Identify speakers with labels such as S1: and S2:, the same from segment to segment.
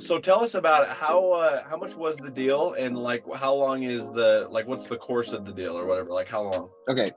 S1: So tell us about it. How much was the deal, and like how long is what's the course of the deal or whatever? Like how long?
S2: Okay.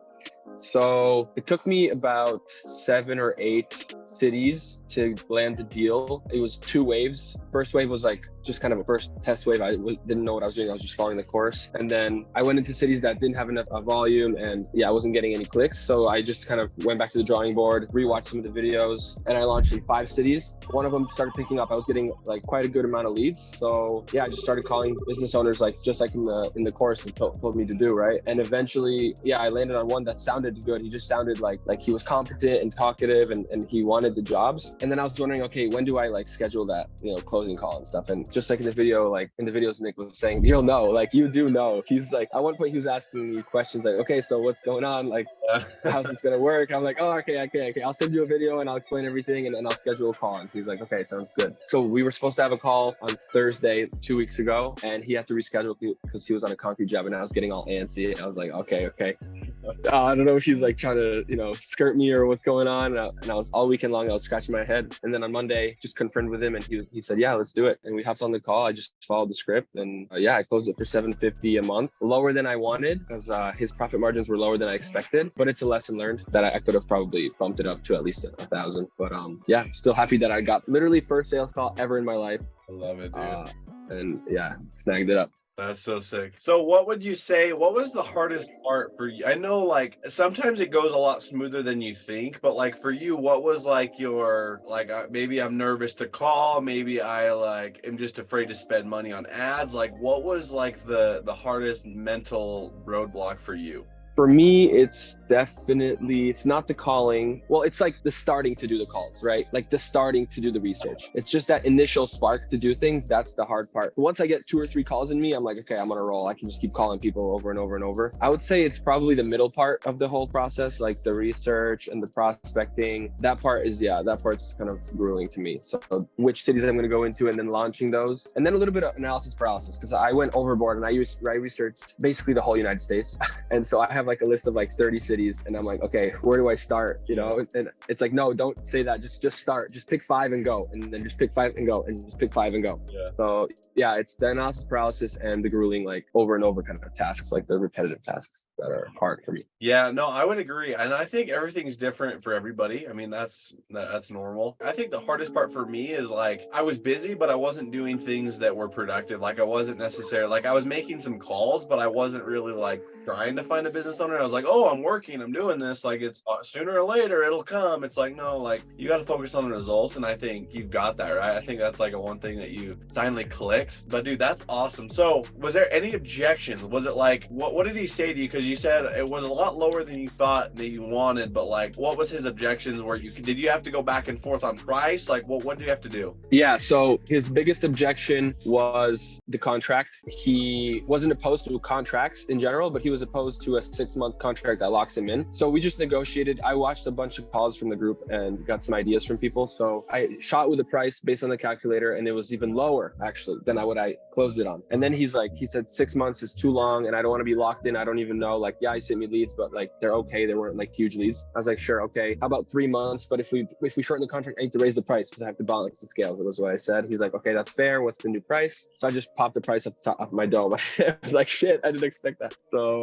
S2: So it took me about 7 or 8 cities to land the deal. It was 2 waves. First wave was like just kind of a first test wave. Didn't know what I was doing. I was just following the course. And then I went into cities that didn't have enough volume, and yeah, I wasn't getting any clicks. So I just kind of went back to the drawing board, rewatched some of the videos, and I launched in 5 cities. One of them started picking up. I was getting like quite a good amount of leads. So yeah, I just started calling business owners just like in the course and told me to do, right? And eventually, yeah, I landed on one that sounded good. He just sounded like he was competent and talkative, and he wanted the jobs. And then I was wondering, okay, when do I like schedule that, closing call and stuff? And just like in the videos Nick was saying, you'll know, like you do know. He's like, at one point he was asking me questions like, okay, so what's going on? Like, how's this gonna work? I'm like, oh, okay. I'll send you a video and I'll explain everything, and then I'll schedule a call. And he's like, okay, sounds good. So we were supposed to have a call on Thursday 2 weeks ago, and he had to reschedule because he was on a concrete job, and I was getting all antsy. I was like, okay. I don't know if he's like trying to, skirt me or what's going on. And I was all weekend long, I was scratching my head. And then on Monday, just confirmed with him, and he said, yeah, let's do it. And we hopped on the call. I just followed the script, and I closed it for $750 a month, lower than I wanted because his profit margins were lower than I expected. But it's a lesson learned that I could have probably bumped it up to at least 1,000. But still happy that I got literally first sales call ever in my life.
S1: I love it, dude.
S2: And yeah, snagged it up.
S1: That's so sick. So what would you say, what was the hardest part for you? I know like sometimes it goes a lot smoother than you think, but like for you, what was like your, maybe I'm nervous to call, maybe I am just afraid to spend money on ads. Like what was like the hardest mental roadblock for you?
S2: For me, it's not the calling. Well, it's like the starting to do the calls, right? Like the starting to do the research. It's just that initial spark to do things. That's the hard part. But once I get 2 or 3 calls in me, I'm like, okay, I'm on a roll. I can just keep calling people over and over and over. I would say it's probably the middle part of the whole process, like the research and the prospecting. That part's kind of grueling to me. So which cities I'm going to go into and then launching those. And then a little bit of analysis paralysis because I went overboard and I researched basically the whole United States. And so I have like a list of like 30 cities, and I'm like, okay, where do I start? And it's like, no, don't say that. Just start. Just pick 5 and go, and then just pick 5 and go, and just pick 5 and go. Yeah. So yeah, it's the analysis paralysis and the grueling, like over and over kind of tasks, like the repetitive tasks that are hard for me.
S1: Yeah, no, I would agree, and I think everything's different for everybody. I mean, that's normal. I think the hardest part for me is like I was busy, but I wasn't doing things that were productive. Like I wasn't necessarily like I was making some calls, but I wasn't really like trying to find a business owner. I was like, oh, I'm working, I'm doing this. Like it's sooner or later it'll come. It's like, no, like you got to focus on the results, and I think you've got that, right? I think that's like a one thing that you finally clicks. But dude, that's awesome. So was there any objections? Was it like what did he say to you? Because you said it was a lot lower than you thought that you wanted, but like what was his objections? Did you have to go back and forth on price? Like what do you have to do?
S2: Yeah, so his biggest objection was the contract. He wasn't opposed to contracts in general, but he was opposed to a 6-month contract that locks him in. So we just negotiated. I watched a bunch of calls from the group and got some ideas from people. So I shot with the price based on the calculator, and it was even lower actually than what I closed it on. And then he said 6 months is too long, and I don't want to be locked in. I don't even know, like, yeah, he sent me leads, but like they're okay. They weren't like huge leads. I was like, sure, okay. How about 3 months? But if we shorten the contract, I need to raise the price because I have to balance the scales. That was what I said. He's like, okay, that's fair. What's the new price? So I just popped the price up the top of my dome. I was like, shit, I didn't expect that. So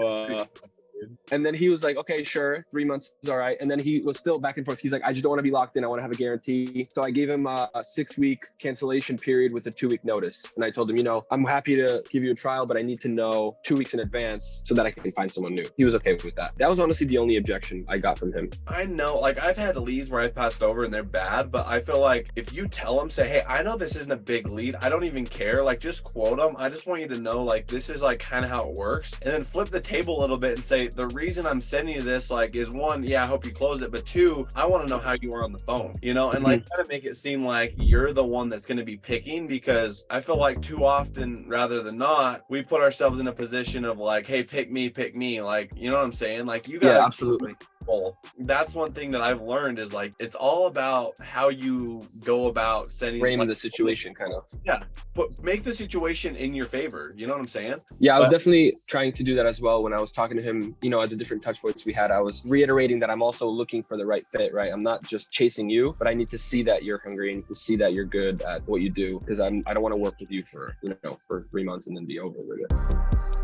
S2: and then he was like, okay, sure, 3 months is all right. And then he was still back and forth. He's like, I just don't want to be locked in. I want to have a guarantee. So I gave him a 6-week cancellation period with a 2-week notice. And I told him, I'm happy to give you a trial, but I need to know 2 weeks in advance so that I can find someone new. He was okay with that. That was honestly the only objection I got from him.
S1: I know, like I've had leads where I passed over and they're bad, but I feel like if you tell them, say, hey, I know this isn't a big lead. I don't even care. Like just quote them. I just want you to know, like, this is like kind of how it works. And then flip the table a little bit and say, the reason I'm sending you this, like, is 1, yeah, I hope you close it, but 2, I want to know how you are on the phone, and like kind of make it seem like you're the one that's going to be picking, because I feel like too often, rather than not, we put ourselves in a position of like, hey, pick me, like, you know what I'm saying? Like you got
S2: yeah, absolutely.
S1: people, that's one thing that I've learned is like it's all about how you go about setting
S2: Frame
S1: like,
S2: the situation kind of.
S1: yeah, but make the situation in your favor. You know what I'm saying?
S2: Yeah, I was
S1: But-
S2: definitely trying to do that as well when I was talking to him, you know, at the different touch points we had. I was reiterating that I'm also looking for the right fit, right? I'm not just chasing you, but I need to see that you're hungry and to see that you're good at what you do, because I don't want to work with you for, you know, for 3 months and then be over with it.